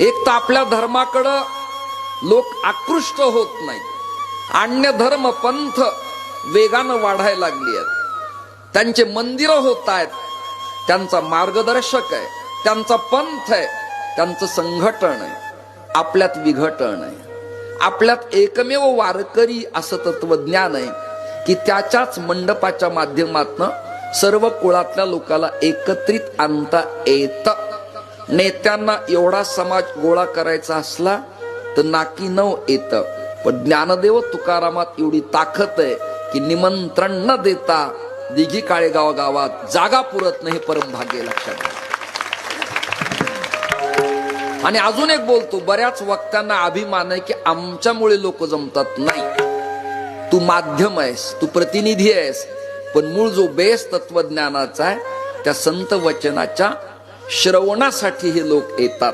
एक तर आपल्या धर्माकडं लोक आकृष्ट होत नाहीत, अन्य धर्म पंथ वेगानं वाढायला लागली आहेत, त्यांचे मंदिर होत आहेत, त्यांचा मार्गदर्शक आहे, त्यांचा पंथ आहे, त्यांचं संघटन आहे, आपल्यात विघटन आहे. आपल्यात एकमेव वारकरी असं तत्वज्ञान आहे की त्याच्याच मंडपाच्या माध्यमातून सर्व कुळातल्या लोकांना एकत्रित आणता येतं. नेत्यांना एवढा समाज गोळा करायचा असला तर नाकी नऊ येतं, पण ज्ञानदेव तुकारामात एवढी ताकद आहे की निमंत्रण न देता दिघी काळे गावात जागा पुरत नाही. परम भाग्य लक्षात घ्या. आणि अजून एक बोलतो, बऱ्याच वक्त्यांना अभिमान आहे की आमच्यामुळे लोक जमतात. नाही, तू माध्यम आहेस, तू प्रतिनिधी आहेस, पण मूळ जो बेस तत्वज्ञानाचा आहे त्या संत वचनाच्या श्रवणासाठी हे लोक येतात.